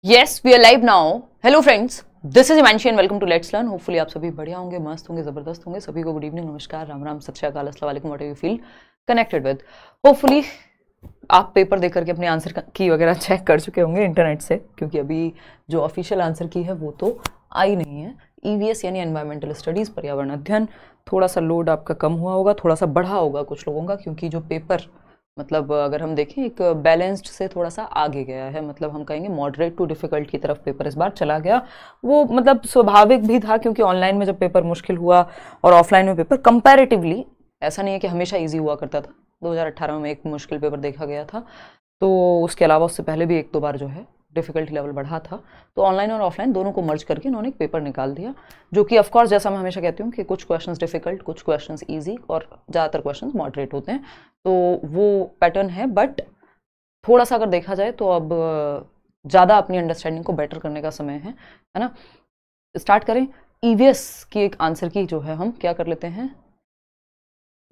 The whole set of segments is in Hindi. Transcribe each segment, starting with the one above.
Yes, we are live now. Hello friends, this is Imanshi and welcome to Let's Learn. Hopefully आप सभी बढ़िया होंगे, मस्त होंगे, जबरदस्त होंगे. सभी को गुड इवनिंग, नमस्कार, राम राम, सत श्री अकाल, अस्सलाम वालेकुम, what ever you feel connected with. Hopefully आप पेपर देख करके अपने आंसर की वगैरह चेक कर चुके होंगे इंटरनेट से, क्योंकि अभी जो ऑफिशियल आंसर की है वो तो आई नहीं है. EVS यानी एनवायरमेंटल स्टडीज़, पर्यावरण अध्ययन, थोड़ा सा लोड आपका कम हुआ होगा, थोड़ा सा बढ़ा होगा कुछ लोगों का, क्योंकि जो पेपर मतलब अगर हम देखें एक बैलेंस्ड से थोड़ा सा आगे गया है. मतलब हम कहेंगे मॉडरेट टू डिफ़िकल्ट की तरफ पेपर इस बार चला गया. वो मतलब स्वाभाविक भी था, क्योंकि ऑनलाइन में जब पेपर मुश्किल हुआ और ऑफलाइन में पेपर कंपैरेटिवली, ऐसा नहीं है कि हमेशा इजी हुआ करता था. 2018 में एक मुश्किल पेपर देखा गया था, तो उसके अलावा उससे पहले भी एक दो बार जो है डिफ़िकल्टी लेवल बढ़ा था. तो ऑनलाइन और ऑफलाइन दोनों को मर्ज करके इन्होंने एक पेपर निकाल दिया, जो कि ऑफकोर्स जैसा मैं हमेशा कहती हूँ कि कुछ क्वेश्चंस डिफ़िकल्ट, कुछ क्वेश्चंस इजी और ज़्यादातर क्वेश्चंस मॉडरेट होते हैं. तो वो पैटर्न है. बट थोड़ा सा अगर देखा जाए तो अब ज़्यादा अपनी अंडरस्टैंडिंग को बेटर करने का समय है ना. स्टार्ट करें. EVS की एक आंसर की जो है हम क्या कर लेते हैं,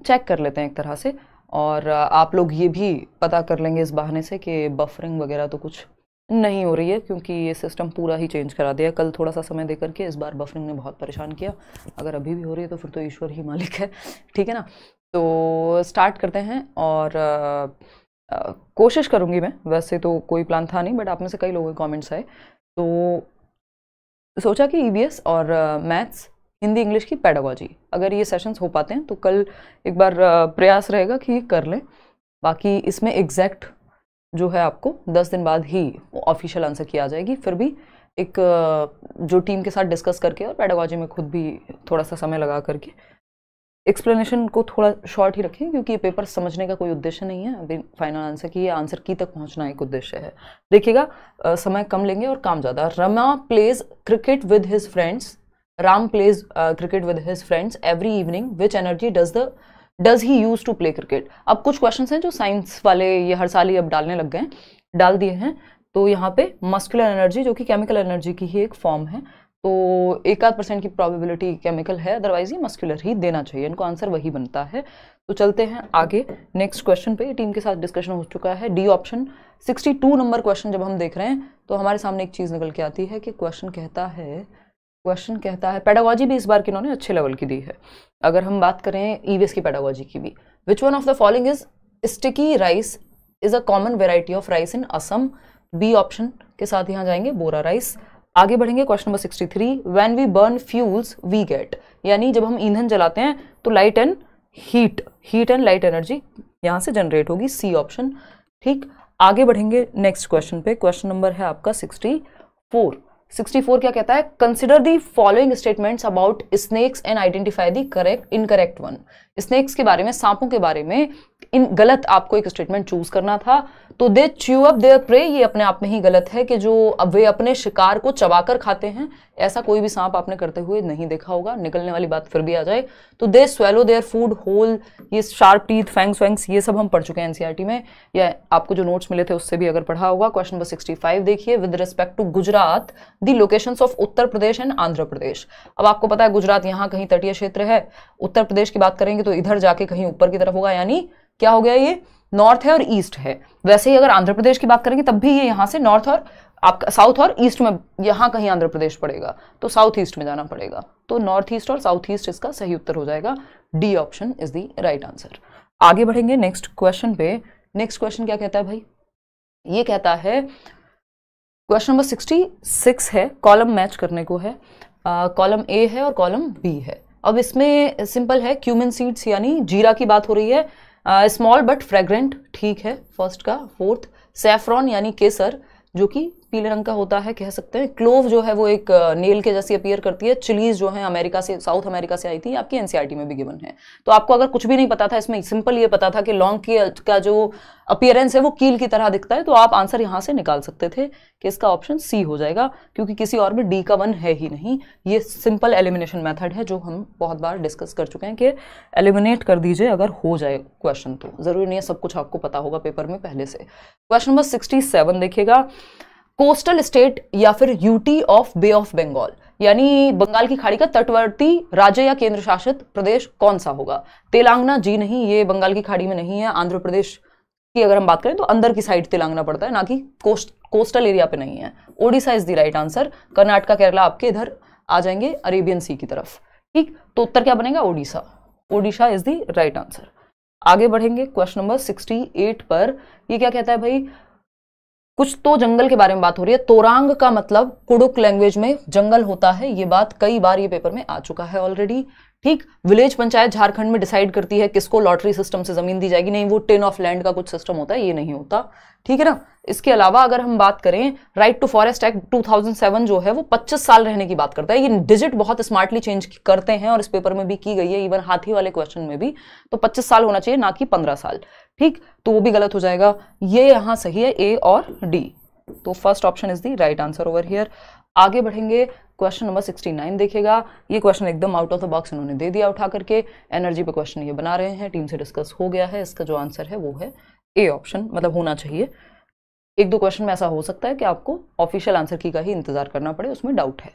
चेक कर लेते हैं एक तरह से. और आप लोग ये भी पता कर लेंगे इस बहाने से कि बफरिंग वगैरह तो कुछ नहीं हो रही है, क्योंकि ये सिस्टम पूरा ही चेंज करा दिया. कल थोड़ा सा समय दे करके इस बार बफरिंग ने बहुत परेशान किया. अगर अभी भी हो रही है तो फिर तो ईश्वर ही मालिक है, ठीक है ना. तो स्टार्ट करते हैं. और कोशिश करूँगी मैं, वैसे तो कोई प्लान था नहीं, बट आप में से कई लोगों के कमेंट्स आए तो सोचा कि EVS और मैथ्स, हिंदी, इंग्लिश की पेडागोजी, अगर ये सेशंस हो पाते हैं तो कल एक बार प्रयास रहेगा कि कर लें. बाकी इसमें एग्जैक्ट जो है आपको 10 दिन बाद ही ऑफिशियल आंसर की आ जाएगी. फिर भी एक जो टीम के साथ डिस्कस करके और पेडागोजी में खुद भी थोड़ा सा समय लगा करके एक्सप्लेनेशन को थोड़ा शॉर्ट ही रखें, क्योंकि ये पेपर समझने का कोई उद्देश्य नहीं है. अभी फाइनल आंसर की, आंसर की तक पहुंचना एक उद्देश्य है. देखिएगा, समय कम लेंगे और काम ज़्यादा. Rama plays cricket with his friends. Ram plays cricket with his friends every evening. Which energy does he use to play cricket. अब कुछ क्वेश्चंस हैं जो साइंस वाले ये हर साल ही अब डालने लग गए हैं, डाल दिए हैं. तो यहाँ पे मस्कुलर एनर्जी, जो कि केमिकल एनर्जी की ही एक फॉर्म है, तो 1% की प्रोबेबिलिटी केमिकल है, अदरवाइज ये मस्कुलर ही देना चाहिए. इनको आंसर वही बनता है. तो चलते हैं आगे नेक्स्ट क्वेश्चन पे. टीम के साथ डिस्कशन हो चुका है. डी ऑप्शन 62 नंबर क्वेश्चन जब हम देख रहे हैं तो हमारे सामने एक चीज़ निकल के आती है कि क्वेश्चन कहता है पेडागोजी भी इस बार किन्होंने अच्छे लेवल की दी है. अगर हम बात करें EVS की पेडागोजी की भी, which one of the following is sticky rice is a common variety of rice in Assam. B option के साथ यहाँ जाएंगे बोरा राइस. आगे बढ़ेंगे. Question number 63. When we burn fuels we get, यानी जब हम ईंधन जलाते हैं तो light and heat and light energy यहाँ से जनरेट होगी. C option. ठीक, आगे बढ़ेंगे नेक्स्ट क्वेश्चन पे. क्वेश्चन नंबर है आपका 64 क्या कहता है, consider the following statements about snakes and identify the correct incorrect one. Snakes के बारे में, सांपों के बारे में इन गलत आपको एक स्टेटमेंट चूज करना था. तो दे च्यू अप देयर प्रे, ये अपने आप में ही गलत है कि जो अब वे अपने शिकार को चबाकर खाते हैं. ऐसा कोई भी सांप आपने करते हुए नहीं देखा होगा. निकलने वाली बात फिर भी आ जाए तो they swallow their food whole. ये शार्प टीथ, फैंग्स, ये सब हम पढ़ चुके हैं NCERT में, या आपको जो नोट्स मिले थे उससे भी अगर पढ़ा होगा. क्वेश्चन नंबर 65 देखिए. With respect to Gujarat the locations of Uttar Pradesh and Andhra Pradesh. अब आपको पता है गुजरात यहाँ कहीं तटीय क्षेत्र है. उत्तर प्रदेश की बात करेंगे तो इधर जाके कहीं ऊपर की तरफ होगा, यानी क्या हो गया, ये नॉर्थ है और ईस्ट है. वैसे ही अगर आंध्र प्रदेश की बात करेंगे तब भी ये यहाँ से नॉर्थ और आपका साउथ और ईस्ट में यहाँ कहीं आंध्र प्रदेश पड़ेगा, तो साउथ ईस्ट में जाना पड़ेगा. तो नॉर्थ ईस्ट और साउथ ईस्ट इसका सही उत्तर हो जाएगा. D option is the right answer. आगे बढ़ेंगे नेक्स्ट क्वेश्चन पे. नेक्स्ट क्वेश्चन क्या कहता है भाई, ये कहता है क्वेश्चन नंबर 66 है, कॉलम मैच करने को है. कॉलम A है और कॉलम B है. अब इसमें सिंपल है, क्यूमिन सीड्स यानी जीरा की बात हो रही है. स्मॉल बट फ्रेग्रेंट, ठीक है, फर्स्ट का. फोर्थ, सैफरॉन यानी केसर, जो कि पीले रंग का होता है, कह सकते हैं. क्लोव जो है वो एक नेल के जैसी अपीयर करती है. चिलीज जो है अमेरिका से, साउथ अमेरिका से आई थी, आपकी NCERT में भी गिवन है. तो आपको अगर कुछ भी नहीं पता था इसमें, सिंपल ये पता था कि लौंग का जो अपीयरेंस है वो कील की तरह दिखता है, तो आप आंसर यहाँ से निकाल सकते थे कि इसका ऑप्शन C हो जाएगा, क्योंकि किसी और में D का 1 है ही नहीं. ये सिंपल एलिमिनेशन मेथड है जो हम बहुत बार डिस्कस कर चुके हैं कि एलिमिनेट कर दीजिए अगर हो जाए क्वेश्चन. तो जरूरी नहीं है सब कुछ आपको पता होगा पेपर में पहले से. क्वेश्चन नंबर 67 देखिएगा. कोस्टल स्टेट या फिर UT of Bay of Bengal, यानी बंगाल की खाड़ी का तटवर्ती राज्य या केंद्र शासित प्रदेश कौन सा होगा. तेलंगाना जी नहीं, ये बंगाल की खाड़ी में नहीं है. आंध्र प्रदेश की अगर हम बात करें तो अंदर की साइड तिलंगाना पड़ता है, ना कि कोस्टल एरिया पे नहीं है। Odisha is the right answer. Karnataka Kerala आपके इधर आ जाएंगे अरेबियन सी की तरफ, ठीक। तो उत्तर क्या बनेगा? Odisha. Odisha is the right answer. आगे बढ़ेंगे क्वेश्चन नंबर 68 पर। ये क्या कहता है भाई? कुछ तो जंगल के बारे में बात हो रही है। तोरांग का मतलब कुडुक लैंग्वेज में जंगल होता है। ये बात कई बार ये पेपर में आ चुका है ऑलरेडी, ठीक। विलेज पंचायत झारखंड में डिसाइड करती है किसको लॉटरी सिस्टम से जमीन दी जाएगी। नहीं, वो टेन ऑफ लैंड का कुछ सिस्टम होता है, ये नहीं होता, ठीक है ना। इसके अलावा अगर हम बात करें, राइट टू फॉरेस्ट एक्ट 2007 जो है वो 25 साल रहने की बात करता है। ये डिजिट बहुत स्मार्टली चेंज करते हैं और इस पेपर में भी की गई है, इवन हाथी वाले क्वेश्चन में भी। तो 25 साल होना चाहिए, ना कि 15 साल, ठीक। तो वो भी गलत हो जाएगा। ये यहां सही है, ए और डी। तो first option is the right answer over here. आगे बढ़ेंगे, क्वेश्चन नंबर 69 देखेगा। ये क्वेश्चन एकदम आउट ऑफ द बॉक्स इन्होंने दे दिया उठा करके। एनर्जी पे क्वेश्चन ये बना रहे हैं, टीम से डिस्कस हो गया है। इसका जो आंसर है वो है ए ऑप्शन, मतलब होना चाहिए। एक दो क्वेश्चन में ऐसा हो सकता है कि आपको ऑफिशियल आंसर की का ही इंतजार करना पड़े, उसमें डाउट है।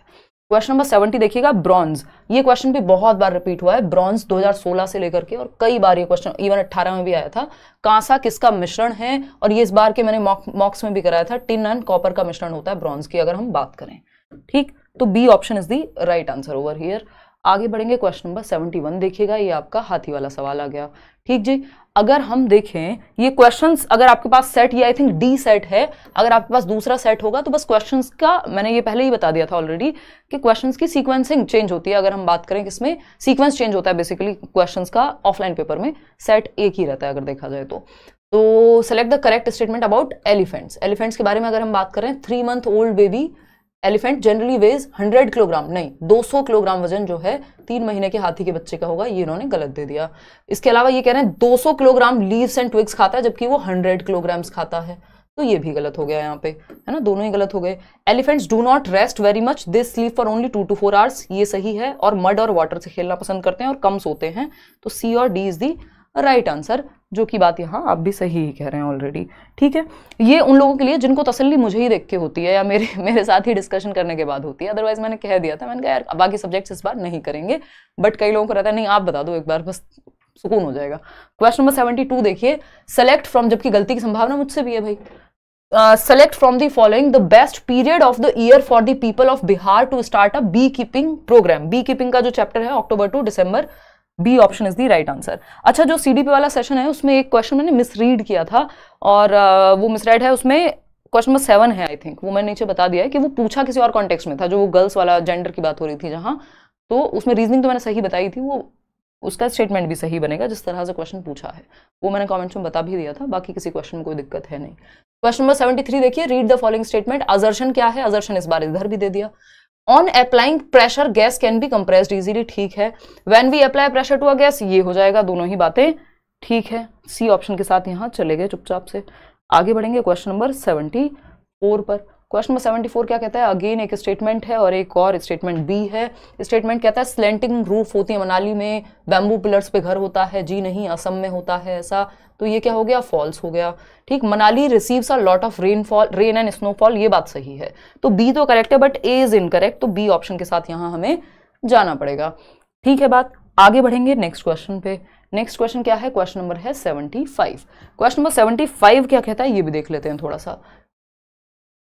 क्वेश्चन नंबर 70 देखिएगा, ब्रॉन्ज। ये क्वेश्चन भी बहुत बार रिपीट हुआ है, ब्रॉन्ज 2016 से लेकर के, और कई बार ये क्वेश्चन इवन 18 में भी आया था। कांसा किसका मिश्रण है? और ये इस बार के मैंने मॉक्स में भी कराया था, टिन एंड कॉपर का मिश्रण होता है ब्रॉन्ज की अगर हम बात करें, ठीक। तो B option is the right answer over here. आगे बढ़ेंगे, क्वेश्चन नंबर 71 देखिएगा। ये आपका हाथी वाला सवाल आ गया, ठीक जी। अगर हम देखें ये क्वेश्चंस, अगर आपके पास सेट, ये आई थिंक डी सेट है, अगर आपके पास दूसरा सेट होगा तो बस क्वेश्चंस का, मैंने ये पहले ही बता दिया था ऑलरेडी कि क्वेश्चंस की सीक्वेंसिंग चेंज होती है। अगर हम बात करें किसमें, सीक्वेंस चेंज होता है बेसिकली क्वेश्चंस का। ऑफलाइन पेपर में सेट एक ही रहता है अगर देखा जाए तो select the correct statement about elephants. Elephants के बारे में अगर हम बात करें, 3 month old baby elephant generally weighs 100 kilogram, नहीं 200 किलोग्राम वजन जो है 3 महीने के हाथी के बच्चे का होगा। ये इन्होंने गलत दे दिया। इसके अलावा ये कह रहे हैं 200 किलोग्राम लीव्स एंड ट्विग्स खाता है, जबकि वो 100 किलोग्राम्स खाता है, तो ये भी गलत हो गया यहाँ पे, है ना। दोनों ही गलत हो गए। Elephants do not rest very much, they sleep for only 2 to 4 hours, ये सही है। और मड और वाटर से खेलना पसंद करते हैं और कम सोते हैं, तो सी और D is the right answer, जो कि बात यहाँ आप भी सही ही कह रहे हैं ऑलरेडी, ठीक है। ये उन लोगों के लिए जिनको तसल्ली मुझे ही देख के होती है या मेरे साथ ही डिस्कशन करने के बाद होती है। अदरवाइज मैंने कह दिया था, मैंने कहा यार बाकी सब्जेक्ट्स इस बार नहीं करेंगे, बट कई लोगों को रहता है नहीं आप बता दो एक बार, बस सुकून हो जाएगा। क्वेश्चन नंबर 72 देखिए, सेलेक्ट फ्रॉम, जबकि गलती की संभावना मुझसे भी है भाई। Select from the following the best period of the year for the people of Bihar to start a bee keeping programme. Bee keeping का जो चैप्टर है October to December, B option is the right answer. अच्छा, जो सीडीपी वाला सेशन है उसमें एक क्वेश्चन मैंने मिसरीड किया था, और वो मिसराइड है, उसमें क्वेश्चन नंबर 7 है आई थिंक, वो मैंने नीचे बता दिया है कि वो पूछा किसी और कॉन्टेक्स्ट में था, जो वो गर्ल्स वाला जेंडर की बात हो रही थी जहां, तो उसमें रीजनिंग तो मैंने सही बताई थी, वो उसका स्टेटमेंट भी सही बनेगा जिस तरह से क्वेश्चन पूछा है, वो मैंने कमेंट्स में बता भी दिया था। बाकी किसी क्वेश्चन में कोई दिक्कत है नहीं। क्वेश्चन नंबर 73 देखिए, read the following statement. Assertion क्या है? अजर्शन इस बार इधर भी दे दिया। On applying pressure gas can be compressed easily, ठीक है। When we apply pressure to a gas, ये हो जाएगा, दोनों ही बातें ठीक है। सी ऑप्शन के साथ यहाँ चले गए चुपचाप से। आगे बढ़ेंगे क्वेश्चन नंबर 74 पर। क्वेश्चन नंबर 74 क्या कहता है? अगेन एक स्टेटमेंट है और एक और स्टेटमेंट बी है। स्टेटमेंट कहता है स्लैंटिंग रूफ होती है मनाली में, बैम्बू पिलर्स पे घर होता है, जी नहीं, असम में होता है ऐसा, तो ये क्या हो गया? फॉल्स हो गया, ठीक। Manali receives a lot of rain and snowfall, ये बात सही है, तो बी तो करेक्ट है बट ए इज इनकरेक्ट, तो बी ऑप्शन के साथ यहाँ हमें जाना पड़ेगा, ठीक है बात। आगे बढ़ेंगे नेक्स्ट क्वेश्चन पे। नेक्स्ट क्वेश्चन क्या है? क्वेश्चन नंबर है 75। क्वेश्चन नंबर 75 क्या कहता है ये भी देख लेते हैं थोड़ा सा।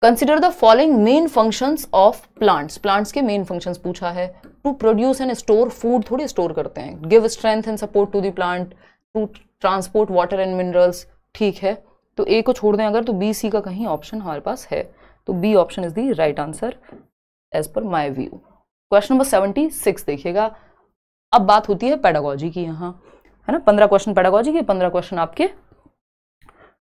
Consider the following main functions of plants. Plants के मेन फंक्शंस पूछा है। To produce and store food, थोड़ी स्टोर करते हैं। Give strength and support to the plant, to transport water and minerals, ठीक है। तो ए को छोड़ दें अगर, तो बी सी का कहीं ऑप्शन हमारे पास है, तो B option is the right answer as per my view. Question number 76 देखिएगा। अब बात होती है पेडागोजी की, यहाँ है ना, 15 क्वेश्चन पेडागोजी के, 15 क्वेश्चन आपके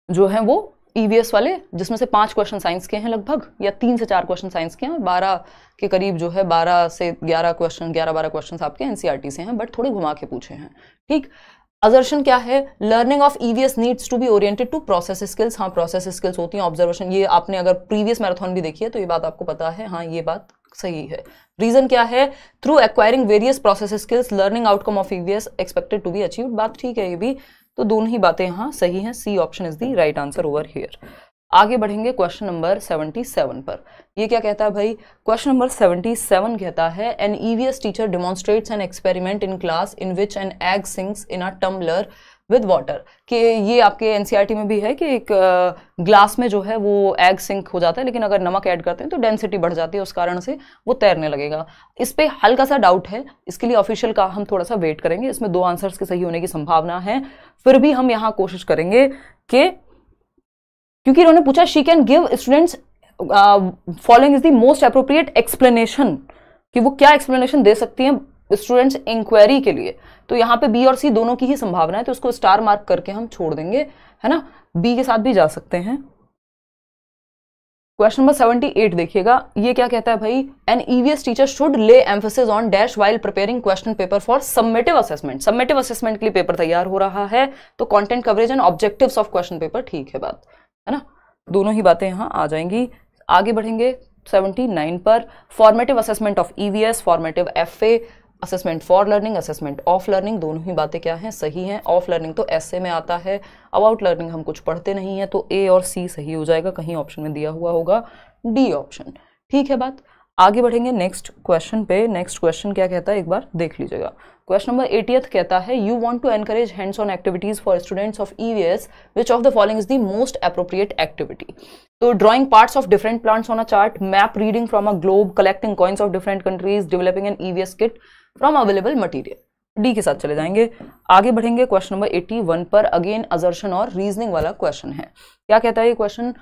जो हैं वो ईवीएस वाले, जिसमें से 5 क्वेश्चन साइंस के हैं लगभग, या 3 से 4 क्वेश्चन साइंस के हैं, और 12 के करीब जो है 12 से 11 क्वेश्चन, 11-12 क्वेश्चन आपके एनसीईआरटी से हैं, बट थोड़े घुमा के पूछे हैं, ठीक। असर्शन क्या है? Learning of EVS needs to be oriented to process skills. हाँ, प्रोसेस स्किल्स होती हैं, ऑब्जर्वेशन, ये आपने अगर प्रीवियस मैराथन भी देखी है तो ये बात आपको पता है, हाँ ये बात सही है। रीजन क्या है? Through acquiring various process skills learning outcome of EVS expected to be achieved, बात ठीक है ये भी, तो दोनों ही बातें यहाँ सही हैं, C option is the right answer over here. आगे बढ़ेंगे क्वेश्चन नंबर 77 पर। ये क्या कहता है भाई? क्वेश्चन नंबर 77 कहता है an EVS teacher demonstrates an experiment in class in which an egg sinks in a tumbler with water, कि ये आपके एनसीईआरटी में भी है कि एक ग्लास में जो है वो एग सिंक हो जाता है, लेकिन अगर नमक ऐड करते हैं तो डेंसिटी बढ़ जाती है, उस कारण से वो तैरने लगेगा। इस पे हल्का सा डाउट है, इसके लिए ऑफिशियल का हम थोड़ा सा वेट करेंगे। इसमें 2 आंसर्स के सही होने की संभावना है, फिर भी हम यहाँ कोशिश करेंगे कि, क्योंकि इन्होंने पूछा she can give students following is the most appropriate explanation, कि वो क्या एक्सप्लेनेशन दे सकती हैं स्टूडेंट्स इंक्वायरी के लिए। तो यहाँ पे बी और सी दोनों की ही संभावना है, तो उसको स्टार मार्क करके हम छोड़ देंगे, है ना। बी के साथ भी जा सकते हैं। क्वेश्चन नंबर 78 देखिएगा, ये क्या कहता है भाई, एन ईवीएस टीचर शुड ले emphasis on dash while preparing question paper for summative assessment. Summative assessment के लिए पेपर तैयार हो रहा है, तो content coverage and objectives of question paper, ठीक है बात, है ना। दोनों ही बातें यहां आ जाएंगी। आगे बढ़ेंगे 79 पर, formative assessment of EVS, formative FA, assessment for learning, assessment of learning, दोनों ही बातें क्या हैं, सही हैं। ऑफ लर्निंग तो एसए में आता है, अबाउट लर्निंग हम कुछ पढ़ते नहीं है, तो ए और सी सही हो जाएगा, कहीं ऑप्शन में दिया हुआ होगा डी ऑप्शन, ठीक है बात। आगे बढ़ेंगे नेक्स्ट क्वेश्चन पे। नेक्स्ट क्वेश्चन क्या कहता है एक बार देख लीजिएगा। क्वेश्चन नंबर 80 कहता है, you want to encourage hands on activities for students of EVS, which of the following is the most appropriate activity. तो drawing parts of different plants on a chart, map reading from a globe, collecting coins of different countries, developing an EVS kit from available material. D के साथ चले जाएंगे। आगे बढ़ेंगे क्वेश्चन नंबर 81 पर, अगेन असर्शन और रीजनिंग वाला क्वेश्चन है। क्या कहता है ये question,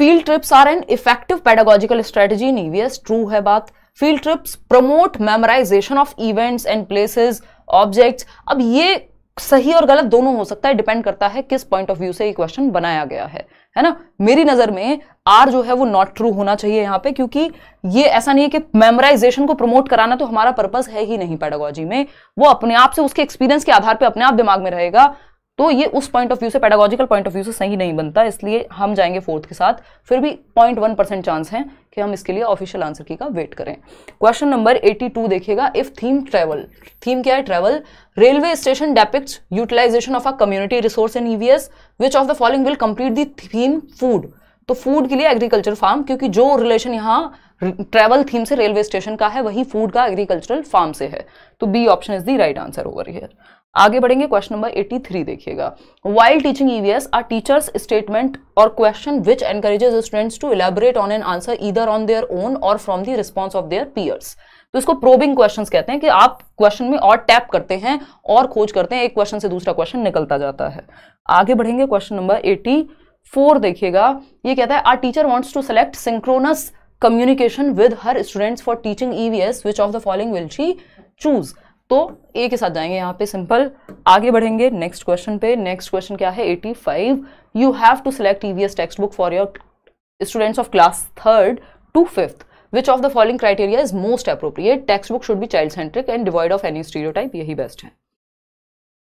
field trips are an effective pedagogical strategy in EVS, true है बात। Field trips promote memorization of events and places, objects. अब ये सही और गलत दोनों हो सकता है, डिपेंड करता है किस पॉइंट ऑफ व्यू से ये क्वेश्चन बनाया गया है ना। मेरी नजर में आर जो है वो नॉट ट्रू होना चाहिए यहाँ पे, क्योंकि ये ऐसा नहीं है कि मेमोराइजेशन को प्रमोट कराना तो हमारा पर्पस है ही नहीं पेडागोजी में, वो अपने आप से उसके एक्सपीरियंस के आधार पे अपने आप दिमाग में रहेगा, तो ये उस पॉइंट ऑफ व्यू से, पेडागोजिकल पॉइंट ऑफ व्यू से सही नहीं बनता, इसलिए हम जाएंगे 4th के साथ। फिर भी 0.1% चांस है कि हम इसके लिए ऑफिशियल आंसर की का वेट करें। क्वेश्चन नंबर 82 देखिएगा, इफ थीम ट्रेवल, थीम क्या है, travel, railway station depicts utilization of a community resource in EVS, which of the following will complete the theme food. तो फूड के लिए एग्रीकल्चर फार्म, क्योंकि जो रिलेशन यहाँ ट्रेवल थीम से रेलवे स्टेशन का है वही फूड का एग्रीकल्चरल फार्म से है, तो B option is the right answer over here. आगे बढ़ेंगे क्वेश्चन नंबर 83 देखिएगा, while teaching EVS our teachers statement or question which encourages students to elaborate on an answer either on their own or from the response of their peers. तो इसको प्रोबिंग क्वेश्चंस कहते हैं, कि आप क्वेश्चन में और टैप करते हैं और खोज करते हैं, एक क्वेश्चन से दूसरा क्वेश्चन निकलता जाता है। आगे बढ़ेंगे क्वेश्चन नंबर 84 देखिएगा, ये कहता है, our teacher wants to select synchronous communication with her students for teaching EVS, which of the following will she choose. तो ए के साथ जाएंगे यहाँ पे, सिंपल। आगे बढ़ेंगे नेक्स्ट क्वेश्चन पे। नेक्स्ट क्वेश्चन क्या है, 85, you have to select EVS text book for your students of class 3rd to 5th, which of the following criteria is most appropriate? Textbook should be child centric and devoid of any stereotype, यही बेस्ट है।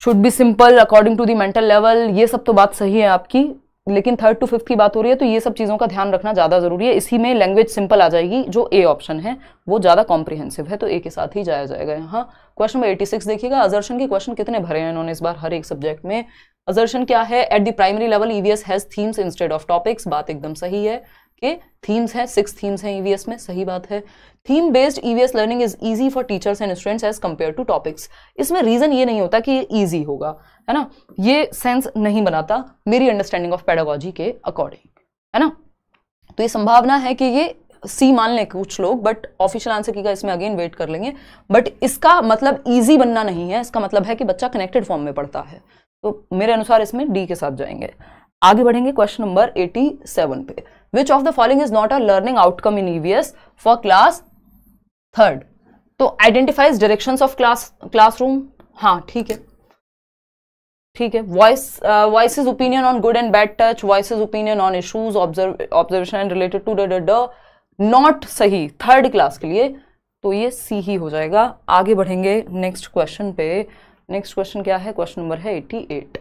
should be simple according to the mental level, ये सब तो बात सही है आपकी, लेकिन 3rd to 5th की बात हो रही है, तो ये सब चीजों का ध्यान रखना ज्यादा जरूरी है। इसी में लैंग्वेज सिंपल आ जाएगी, जो ए ऑप्शन है वो ज्यादा कॉम्प्रिहेंसिव है, तो ए के साथ ही जाया जाएगा यहाँ। क्वेश्चन नंबर 86 देखिएगा, असर्शन के क्वेश्चन कितने भरे हैं इन्होंने इस बार हर एक सब्जेक्ट में। असर्शन क्या है, at the primary level EVS has themes instead of topics, बात एकदम सही है कि थीम्स है, 6 थीम्स हैं ईवीएस में, सही बात है। Theme based EVS learning is easy for teachers and students as compare to topics. इसमें रीजन ये नहीं होता कि ये इजी होगा, है ना, ये सेंस नहीं बनाता मेरी अंडरस्टैंडिंग ऑफ पेडागोजी के अकॉर्डिंग, है ना। तो ये संभावना है कि ये सी मान लें कुछ लोग, बट ऑफिशियल आंसर की का इसमें अगेन वेट कर लेंगे। बट इसका मतलब इजी बनना नहीं है, इसका मतलब है कि बच्चा कनेक्टेड फॉर्म में पढ़ता है, तो मेरे अनुसार इसमें डी के साथ जाएंगे। आगे बढ़ेंगे क्वेश्चन नंबर 87 पे, विच of the following is not a learning outcome in EVS for class 3rd। तो आइडेंटिफाइज डायरेक्शंस ऑफ क्लासरूम, हाँ ठीक है, ठीक है। Voices opinion on good and bad touch, voices opinion on issues, observation related to the not सही 3rd क्लास के लिए, तो ये सी ही हो जाएगा। आगे बढ़ेंगे नेक्स्ट क्वेश्चन पे। नेक्स्ट क्वेश्चन क्या है, क्वेश्चन नंबर है 88,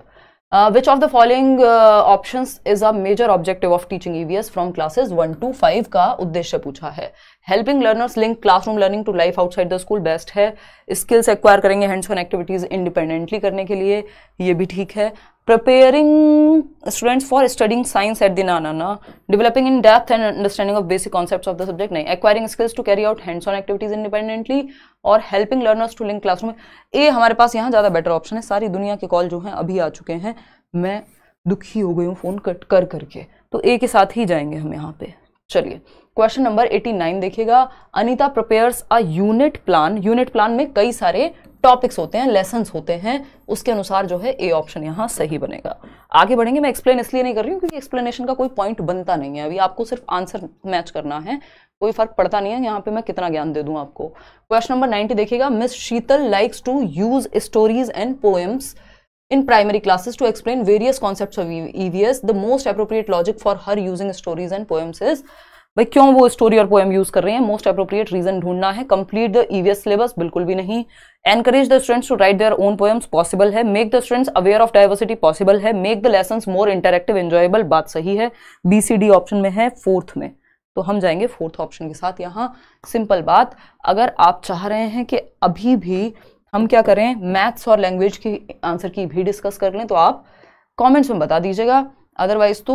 which of the following options is a major objective of teaching EVS from classes 1 to 5 का उद्देश्य पूछा है। Helping learners link classroom learning to life outside the school, best है। स्किल्स एक्वायर करेंगे हैंड्स ऑन एक्टिविटीज इंडिपेंडेंटली करने के लिए, ये भी ठीक है। preparing students for studying science at the na, developing in depth and understanding of basic concepts of the subject, नहीं, acquiring skills to carry out hands-on activities independently और helping learners to link classroom. ये हमारे पास यहाँ ज़्यादा बेटर ऑप्शन है. सारी दुनिया के कॉल जो हैं अभी आ चुके हैं, मैं दुखी हो गई हूँ फ़ोन कट कर करके, तो ए के साथ ही जाएंगे हम यहाँ पे. चलिए क्वेश्चन नंबर 89 देखिएगा. Anita prepares a unit plan. Unit plan में कई सारे टॉपिक्स होते हैं, लेसन्स होते हैं, उसके अनुसार जो है ए ऑप्शन यहाँ सही बनेगा. आगे बढ़ेंगे. मैं एक्सप्लेन इसलिए नहीं कर रही हूँ क्योंकि एक्सप्लेनेशन का कोई पॉइंट बनता नहीं है. अभी आपको सिर्फ आंसर मैच करना है, कोई फर्क पड़ता नहीं है यहाँ पे मैं कितना ज्ञान दे दूँ आपको. क्वेश्चन नंबर 90 देखिएगा. Miss Sheetal likes to use stories and poems in primary classes to explain various concepts of EVS. The most appropriate logic for her using stories and poems is, भाई क्यों वो स्टोरी और पोएम यूज कर रही हैं? मोस्ट अप्रोप्रिएट रीजन ढूंढना है. कंप्लीट द EVS सिलेबस, बिल्कुल भी नहीं. Encourage the students to write their own poems, possible है. Make the students aware of diversity, possible है. Make the lessons more interactive enjoyable, बात सही है. BCD ऑप्शन में है, फोर्थ में, तो हम जाएंगे फोर्थ ऑप्शन के साथ. यहाँ सिंपल बात, अगर आप चाह रहे हैं कि अभी भी हम क्या करें, मैथ्स और लैंग्वेज की आंसर की भी डिस्कस कर लें, तो आप कमेंट्स में बता दीजिएगा. अदरवाइज तो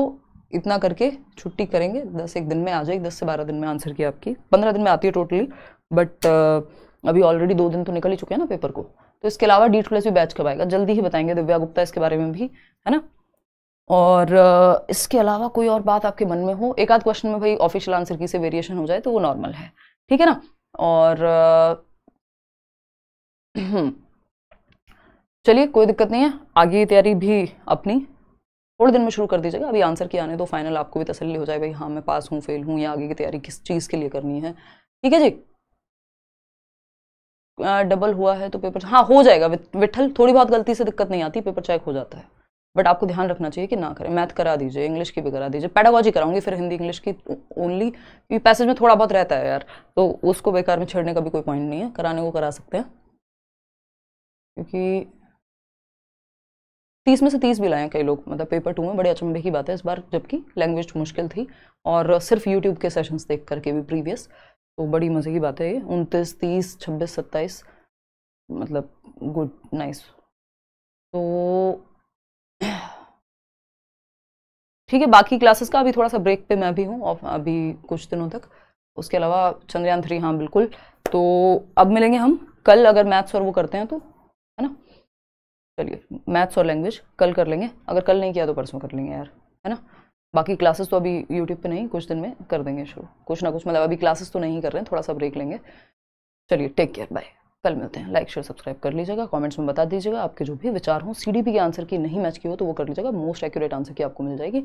इतना करके छुट्टी करेंगे. 10 दिन में आ जाएगी, 10 से 12 दिन में आंसर की आपकी. 15 दिन में आती है टोटली, बट अभी ऑलरेडी 2 दिन तो निकल ही चुके हैं ना पेपर को. तो इसके अलावा D++ भी बैच कब आएगा, जल्दी ही बताएंगे. दिव्या गुप्ता इसके बारे में भी है ना. और इसके अलावा कोई और बात आपके मन में हो, एक आध क्वेश्चन में भाई ऑफिशियल आंसर की से वेरिएशन हो जाए तो वो नॉर्मल है, ठीक है ना. और चलिए कोई दिक्कत नहीं है. आगे की तैयारी भी अपनी थोड़े दिन में शुरू कर दीजिएगा. अभी आंसर की आने दो, फाइनल आपको भी तसल्ली हो जाए भाई हाँ मैं पास हूँ, फेल हूँ, या आगे की तैयारी किस चीज़ के लिए करनी है. ठीक है जी. डबल हुआ है तो पेपर हाँ हो जाएगा विठल. थोड़ी बहुत गलती से दिक्कत नहीं आती, पेपर चेक हो जाता है. बट आपको ध्यान रखना चाहिए कि ना करें. मैथ करा दीजिए, इंग्लिश की भी करा दीजिए. पेडागॉजी कराऊंगी फिर हिंदी इंग्लिश की ओनली, क्योंकि पैसेज में थोड़ा बहुत रहता है यार, तो उसको बेकार में छेड़ने का भी कोई पॉइंट नहीं है. कराने को करा सकते हैं, क्योंकि 30 में से 30 भी लाए हैं कई लोग, मतलब पेपर 2 में. बड़े अचंभे की बात है इस बार, जबकि लैंग्वेज मुश्किल थी और सिर्फ यूट्यूब के सेशंस देख करके भी प्रीवियस, तो बड़ी मज़े की बात है ये. 29, 30, 26, 27, मतलब गुड, नाइस. तो ठीक है. बाकी क्लासेस का अभी थोड़ा सा ब्रेक पे मैं भी हूँ अभी कुछ दिनों तक. उसके अलावा चंद्रयान 3 हाँ बिल्कुल. तो अब मिलेंगे हम कल, अगर मैथ्स और वो करते हैं तो, है ना. चलिए मैथ्स और लैंग्वेज कल कर लेंगे, अगर कल नहीं किया तो परसों कर लेंगे यार, है ना. बाकी क्लासेस तो अभी यूट्यूब पे नहीं, कुछ दिन में कर देंगे शुरू, कुछ ना कुछ. मतलब अभी क्लासेस तो नहीं कर रहे हैं, थोड़ा सा ब्रेक लेंगे. चलिए टेक केयर, बाय. कल मिलते हैं. लाइक शेयर सब्सक्राइब कर लीजिएगा. कमेंट्स में बता दीजिएगा आपके जो भी विचार हों. CDP के आंसर की नहीं मैच की हो तो वो कर लीजिएगा. मोस्ट एक्यूरेट आंसर की आपको मिल जाएगी.